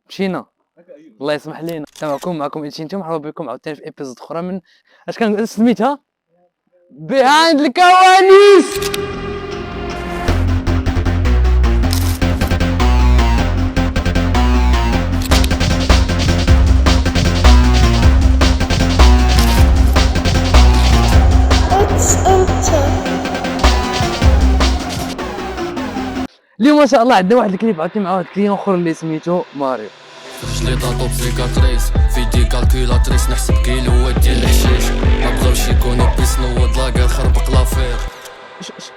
مشينا. الله يسمح لينا. معكم إتشينتو، مرحبا بكم عاوتاني في ايبيزود اخرى من اش كان سميتها بيهايند الكواليس. اليوم ما شاء الله عندنا واحد الكليب عاوتاني مع واحد الكليون اخر اللي سميتو ماريو. رجلي طاطو بسيكاتريس في دي كالكيلاتريس، نحسب كيلوات ديال الحشيش، ما بغاوش يكونوا بيس نوض لاكار خربق لافير.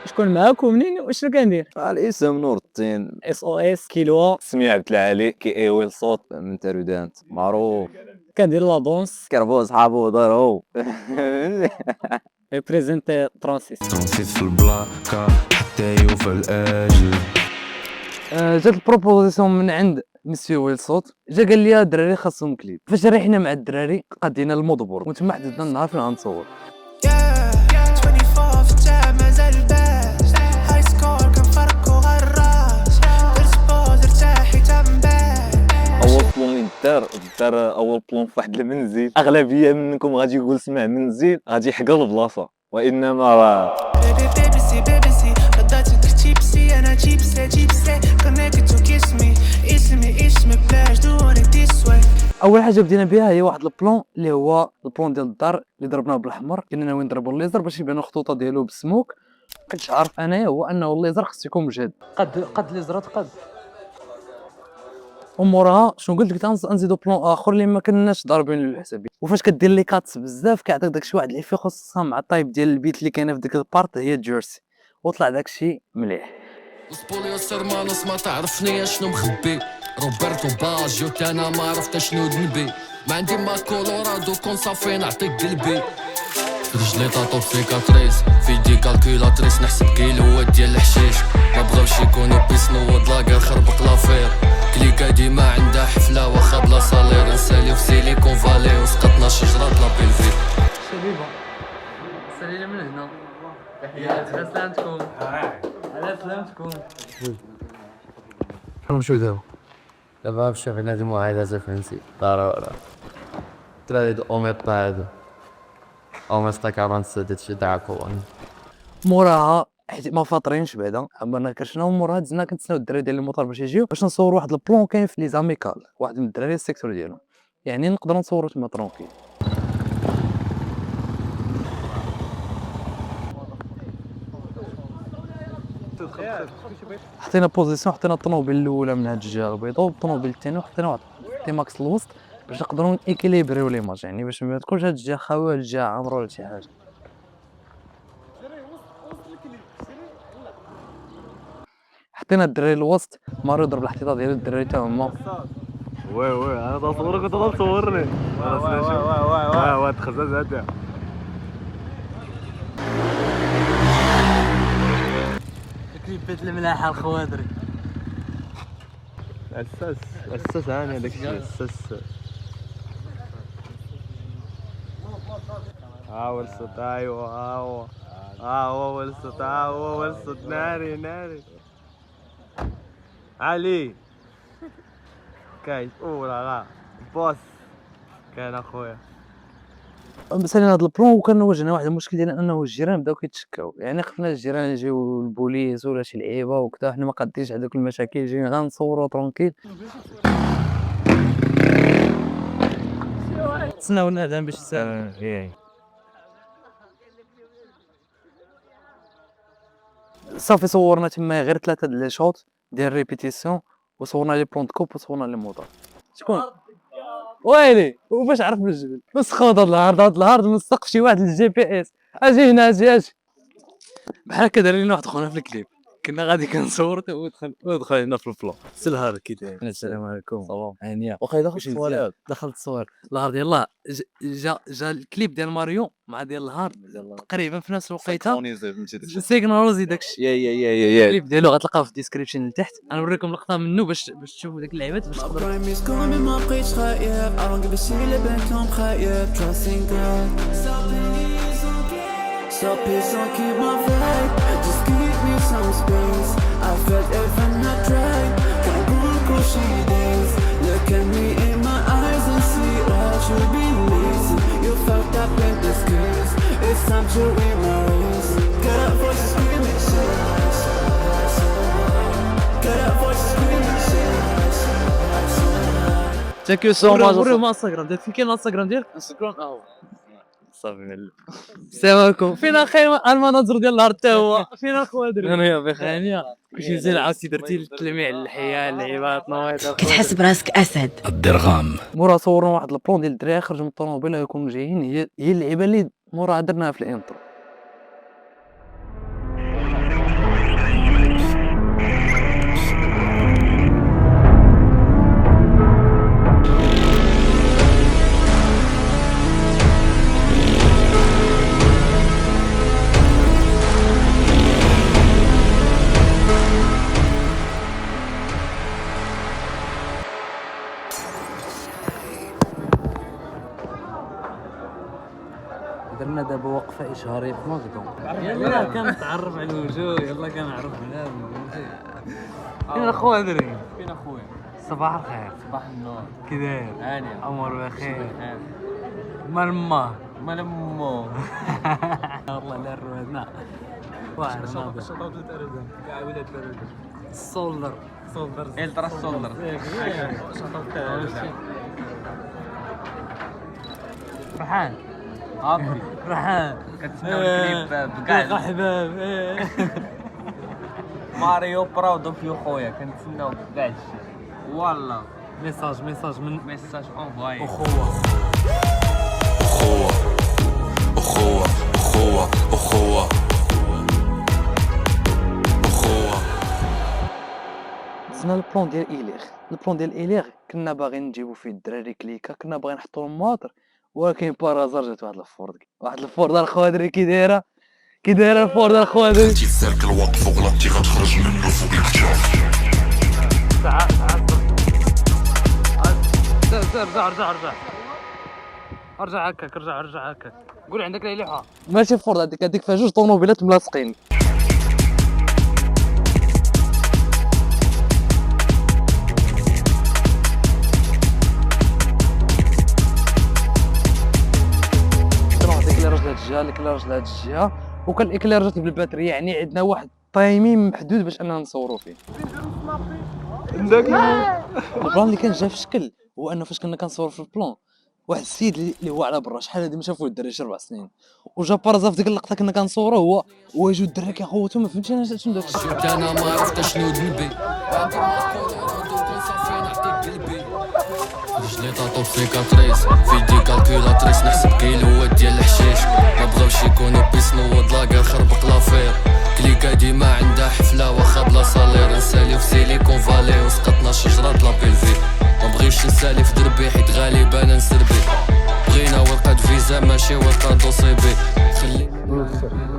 شكون معاكم منين وشنو كندير؟ الاسم نور الدين، اس او اس كيلو، سمية عبد العالي كي ايوي الصوت من تارودانت معروف، كندير لا دونس، كربو صحابو ضرو ريبريزنتي ترانسيس. تنصيص في البلاكة حتى يوفى الأجل. جات البروبوزيسيون من عند مسيو ويل صوت، جا قال لي الدراري خاصهم كليب. فاش ريحنا مع الدراري قدينا المودبور وتما حددنا النهار فين غنصور. اول بلون دار اول بلون في واحد المنزل، اغلبيه منكم غادي يقول سمع منزل غادي يحقر البلاصه، وانما راه اول حاجه بدينا بها هي واحد البلون اللي هو البلون ديال الدار اللي ضربناه بالاحمر. كنا ناويين نضربوا الليزر باش يبانوا الخطوطه ديالو بالسموك. كنتش عارف انايا هو انه الليزر خصو يكون مجهد، قد الليزرات قد. وموراها شنو قلت نزيدو بلون اخر اللي ما كناش ضاربين الحسابي. وفاش كدير لي كاتس بزاف كيعطيك داكشي واحد الافي، خصوصا مع الطايب ديال البيت اللي كاينه في ديك البارت هي جيرسي، وطلع داكشي مليح. سبوليو سيرمانوس ما تعرفني شنو مخبي، روبرتو باجيو تانا ما عرفت شنو ذنبي، ما عندي ما كولورادو كون صافي نعطيك قلبي. رجلي طاطو بسيكاتريس في دي كالكيلاتريس، نحسب كيلوات ديال الحشيش، ما بغاوش يكونوا بيس نوض لاكار خربق لافير. كليكا ديما عندها حفله واخا بلا صالير، نساليو في سيليكون فالي وسقطنا شجره لا بيلفي. شبيبه سالينا من هنا. تحياتي على سلامتكم. على سلامتكم. نمشيو دابا نمشيو في نادي المعاهدة الفرنسي ضروري. الدراري د اوميطا هادو اوميطا 47 هادشي داكوان. موراها حيت ما فاطرينش بعدا عمرنا كرشنا، وموراها دزنا كنتسناو الدراري ديال المطار باش يجيو باش نصور واحد البلون كاين في لي زاميكال، واحد من الدراري السيكتور ديالهم، يعني نقدروا نصوروا تما ترونكيل. حطينا بوزيسيون، حطينا الطوموبيل الاولى من هاد الجهه البيضاء، والطوموبيل الثاني وحطينا واحد تيماكس الوسط باش نقدروا ايكيليبريو ليماج، يعني باش ما تكونش هاد الجهه خاويه وهاد الجهه عامره ولا شي حاجه. حطينا الدراري الوسط، ماريو ضرب الاحتياط ديالو، الدراري تا هما وي انا تصورك كنت تصورني واه تخزز هذا الكليبات الملاحه الخوادري. اساس هاني هذاك الشيء اساس. ولصت ايوا هو ولصت ولصت ناري علي كاين لا بوس كان اخويا. سالينا هاد البلون وكان واجهنا واحد المشكل ديال انه الجيران بداو كيتشكاو، يعني خفنا الجيران يجيو البوليس ولا شي لعيبه وكذا، حنا ما قادينش هذوك المشاكل، جايين غنصوروا ترونكيل. تسناو الاذان باش تسال. صافي صورنا تما غير 3 د لي شوط ديال ريبيتيسيون، وصورنا لي بلون كوب وصورنا لي موطور. شكون ويلي وباش عرف بالجبل بس خاض هاد الهارد مستق شي واحد للجي بي اس. اجي هنا اجي بحال هكا دار لنا واحد خونا في الكليب، كنا غادي كنصور ودخل لنا في البلون. سي الهارد كي داير. السلام عليكم. صباح هانيه. واخا دخلت الصوالح الهارد يلاه جا الكليب ديال ماريو مع ديال الهارد تقريبا في نفس الوقيته، سيغنالوزي داكشي. يا الكليب ديالو غتلقاوه في الديسكريبشن لتحت. غنوريكم لقطه منه باش تشوفوا ديك اللعيبات باش تقدروا. ما بقيتش خايب I don't give a shit اللي بانتهم خايب trusting God so please don't keep my vibe just give me some space I felt it when I tried can't go شي days look Look at me in my eyes and see what you've been missing. You fucked up in this case. It's time to erase. Get up, voices screaming, get up, voices screaming, Thank you so much. وريهم انستغرام ديالك، فين كاين الانستغرام ديالك؟ انستغرام صافي ملي السلام عليكم. فين اخي المناظر ديال النهار حتى هو؟ فين الخوادر؟ انا يا بخير هانيه كلشي مزيان، عاودتي درتي التلميع للحياه اللعيبات نويض كتحس براسك اسد. الدرغام. مورا صورنا واحد البلون ديال الدراري خرجوا من الطوموبيله يكونوا جايين، هي اللعيبه اللي مورا درناها في الانترو. درنا دابا وقفه اشهاريه في ماكدون. يلا كنتعرف على الوجوه، يلا كنعرف بنادم. فين اخويا دري؟ فين اخويا؟ صباح الخير. صباح النور. كي داير؟ هاني امور بخير. مال ما مال مو والله لا روادنا واحد ناضي كاع ولاد فرد السولر الترا السولر فرحان عبري فرحان كتسناو الكليب بكاع حباب ماريو براود اوف يو خويا كنتسناو كاع الشيء والله ميساج من ميساج اونفواي اخوه أخوة أخوة أخوة أخوة أخوة. دزنا البلون ديال إيليغ كنا باغيين نجيبو فيه الدراري كليكا، كنا باغيين نحطو لهم مواطر، ولكن بارازار جات واحد الفورد الخوادري كي دايره الفورد الخوادري. انتي في سيركل واقف وغلطتي غتخرج منه فوق الكتاف. ارجع هكاك قول عندك ليحه ماشي فورد، هذيك فيها جوج طوموبيلات ملاصقين. كانوا هذيك اللي رجلها الجهه اللي كلا رجلها الجهه، وكان الاكلير جات بالباتري، يعني عندنا واحد تايمين محدود باش اننا نصوروا فيه. البلان اللي كان جا في شكل هو انه فاش كنا كنصور في البلان واحد السيد اللي هو على برا شحال هادي ما شافوه الدراري شي 4 سنين، وجا بارازا في ديك اللقطه كنا كنصوروا هو يجيو الدراري كيخوتو، ما فهمتش انا شنو داك الشيء. انا ما عرفت شنو ذنبي عندي ماكولورادو كون صافي نعطيك قلبي رجلي طاطو سيكاتريس في يدي كالكيلاتريس نحسب كيلوات ديال الحشيش ما بغاوش يكونوا بيسنو لاكا خربق لافير كليكا ديما عندها حفله واخا بلا صالير نسالي في سيليكون فالي وسقطنا شجره لا بيلفي ما بغيتش نسالي في دربي حيت غالبا نسربي بغينا ورقه فيزا ماشي ورقه دوسيبي خلي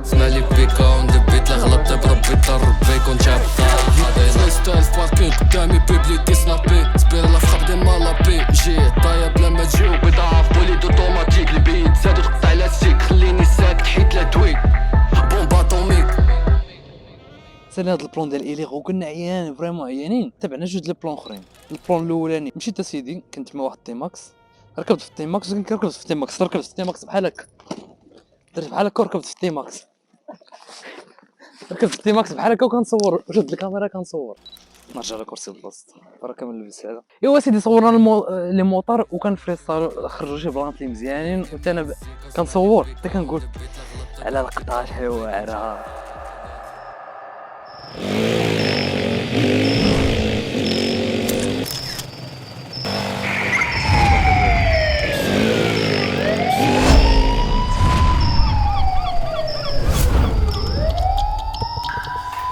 اسمع لي بيكا وندبيت لا غلطت بربي طربي كنت عبطال ستايل باركين قدامي بيبليتي سنابي سبير لا فخاب دي مالابي جي طايا بلا ما تجيو بضاعة في بوليد اوتوماتيك البيت زاد قطع لاستيك خليني ساكت حيت لا تويك بومب اتوميك. سالي هاد البلون ديال إيليغ وكنا عيان فريمون عيانين. تبعنا جوج لي بلون اخرين. البلون الاولاني مشيت اسيدي كنت مع واحد التيماكس، ركبت في التيماكس ركبت في التيماكس بحال هكا، درت بحال هكا وركبت في التيماكس بحال هكا وكنصور وشد الكاميرا كنصور. نرجع لكرسي بلاصتو بركه من اللبس هذا. ايوا سيدي صورنا لي موطار وكان فريستال خرجوا شي بلانط لي مزيانين، وحتى انا كنصور حتى كنقول على القطاش حواره.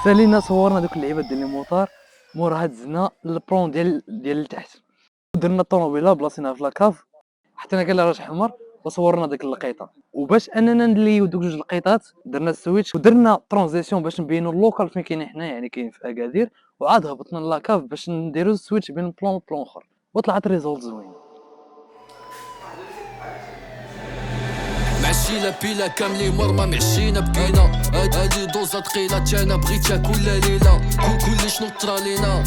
سالينا صورنا دوك اللعيبات ديال الموطار، موراها دزنا البلون ديال لتحت درنا الطوموبيله بلاصيناها في لاكاف، حطينا كلاج حمر وصورنا ديك اللقيطه. وباش اننا نليو دوك جوج لقيطات درنا السويتش ودرنا ترانزيسيون باش نبينوا اللوكال فين كاين حنا، يعني كاين في اكادير، وعاد هبطنا لاكاف باش نديروا السويتش بين بلون وبلون اخر، وطلعت ريزولت زوين. معشيلة بيلا كاملين مرمى معشينا بكينا هادي دوزة تقيلة تانا بغيتها كل ليلة كلش نطرى لينا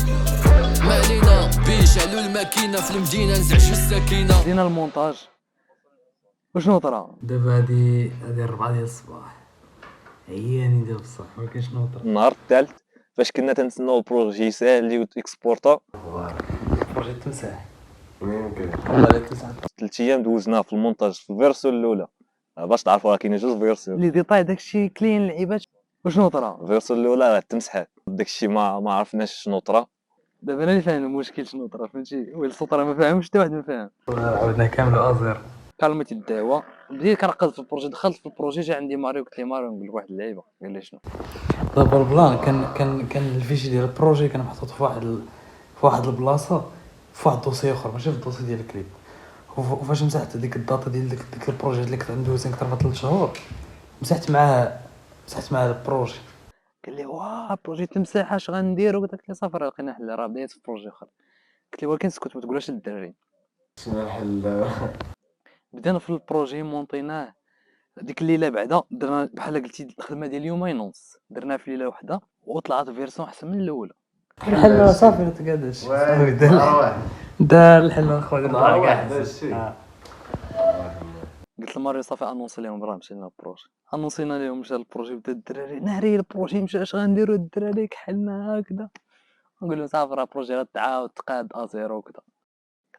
ما علينا بيش علو الماكينة في المدينة نزعجو السكينة دينا المونتاج وشنو طرا دابا هادي 4 ديال الصباح عياني دابا بصح ما كاينش نوطر. النهار الثالث فاش كنا تنتسناو البروجي يسالي وتكسبورتا بروجي تمساح يمكن 3 ايام دوزناه في المونتاج في الفيرسون الاولى باش تعرفوا راه كاينين جوج فيرسون. لي ديتاي داكشي كلين لعيبات وشنو طرا. الفيرسون الاولى راه تمسحات داكشي ما عرفناش شنو طرا. دابا انا اللي فاهم المشكل شنو طرا فهمتي والصوت راه ما فاهمش حتى واحد ما فاهم. عاودنا كامل ازير كلمت الدعوه بديت كنرقد في البروجي دخلت في البروجي جا عندي ماريو قلت لي ماريو نقول لك واحد اللعيبه قال لي شنو. دابا البلان كان الفيشي ديال البروجي كان محطوط في واحد البلاصه في واحد الدوسي اخر ماشي في الدوسي ديال الكليب وفاش مسحت ديك الداتا ديال ديك البروجي اللي كنت ندوز اكثر من 3 شهور مسحت معاه البروجي. قال لي واه البروجي تمسح اش غندير قلت لي صافي راه لقينا حل راه بديت في بروجي اخر. قلت لي ولكن اسكت ما تقولهاش للدراري. شنو الحل؟ بدينا في البروجي مونطيناه ديك الليله بعدا درنا بحال قلتي الخدمه ديال يومين ونص درنا في ليله واحده وطلعت فيرسون احسن من الاولى. الحل صافي ما تقعدش دار الحل اخويا نهار واحد هادشي. قلت لماريو صافي انونسي لهم راه مشينا للبروجي انونسينا لهم مشى البروجي بدا الدراري ناري البروجي مشى اش غنديروا الدراري كحلنا هكذا نقول لهم صافي راه البروجي غتعاود تقاد ازيرو وكذا.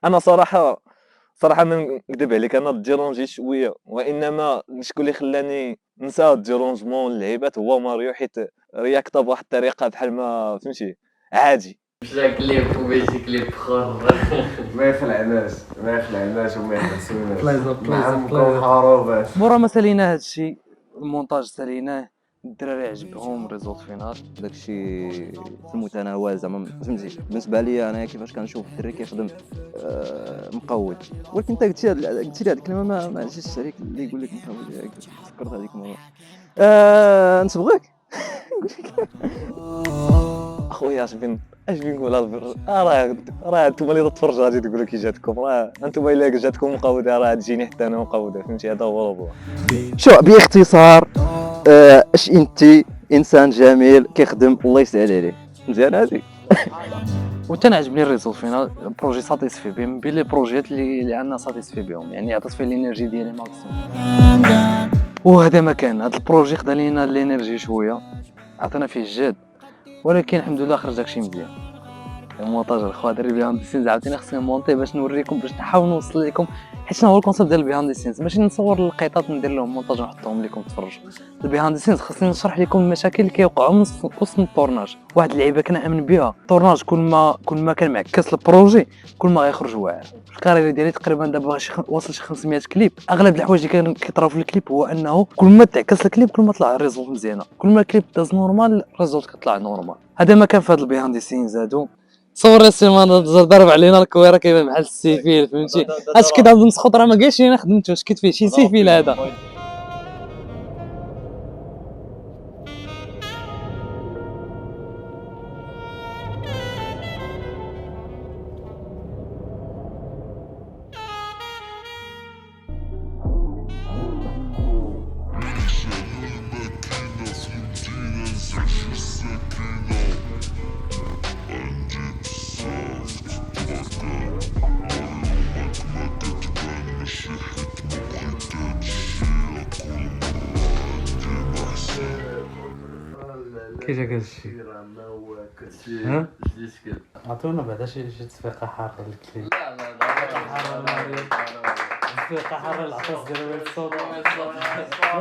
انا صراحه ما نكذب عليك انا ديرونجي شويه وانما شكون اللي خلاني نسى الديرونجمون اللعيبات هو ماريو حيت رياكتا بواحد الطريقه بحال ما فهمتي عادي. مشى كليب وبيجي كليب اخر ما يخلعناش وما يحسوناش معهم حروبات. مورا ما سالينا هادشي المونتاج ساليناه الدراري عجبهم ريزولت فينال داكشي في المتناول زعما فهمتي. بالنسبه لي انا كيفاش كنشوف الدري كيخدم مقود ولكن انت قلتي لي هذه الكلمه ما عرفتش عليك اللي يقول لك مقود ياك فكرت هذيك المره نصبغك اخويا اش بين نقول راه انتم اللي تتفرجوا غادي تقولوا كي جاتكم راه انتم الا جاتكم مقوده راه تجيني حتى انا مقوده فهمتي. هذا هو الوضع. شو باختصار اش انت انسان جميل كيخدم الله يسهل عليه مزيان هذه. وتنعجبني الريزولت فينال البروجي ساتيسفي بهم من بين لي بروجيات اللي عندنا ساتيسفي بهم يعني عطيت فيه الانرجي ديالي ماكسيموم. وهذا ما كان هذا البروجي خدا لينا الانرجي شويه عطينا فيه الجهد ولكن الحمد لله خرج داكشي مزيان. المونتاج الخوا دري بيهاند دي سينز عاوتاني خصني نمونطي باش نوريكم باش نحاول نوصل لكم حيت شنو هو الكونسيبت ديال البيهاند دي سينز ماشي نصور القطات ندير لهم مونتاج ونحطهم لكم تفرجوا. البيهاند دي سينز خصني نشرح لكم المشاكل اللي كيوقعوا من وسط الطورناج. واحد اللعيبه كنامن بها الطورناج كل ما كان معكس البروجي كل ما غيخرج واعر. الكارير ديالي تقريبا دابا واصل شي 500 كليب. اغلب الحوايج اللي كيطراو في الكليب هو انه كل ما تعكس الكليب كل ما طلع الريزولت مزيانه كل ما الكليب داز نورمال الريزولت كيطلع نورمال. هذا ما كان في هذا البيهاند دي سينز هادو صور السيمانه ضرب علينا الكويره كيما بحال السيفيل فهمتي. اش كدا نسخط راه ما كاينش انا خدمته شكيت فيه شي سيفيل هذا. كي جاك هادشي ها عطونا بعدا شي تصفيقه حاره للكليب. تصفيقه حاره العطاس ديال الصوت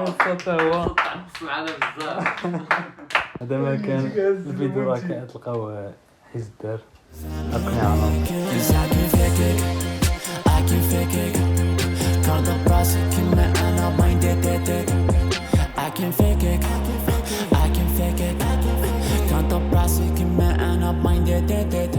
الصوت هو معنا بزاف. هذا ما كان الفيديو راه كتلقاوه حيت الدار أقنعنا. Can't the prosecute me and I'm minded.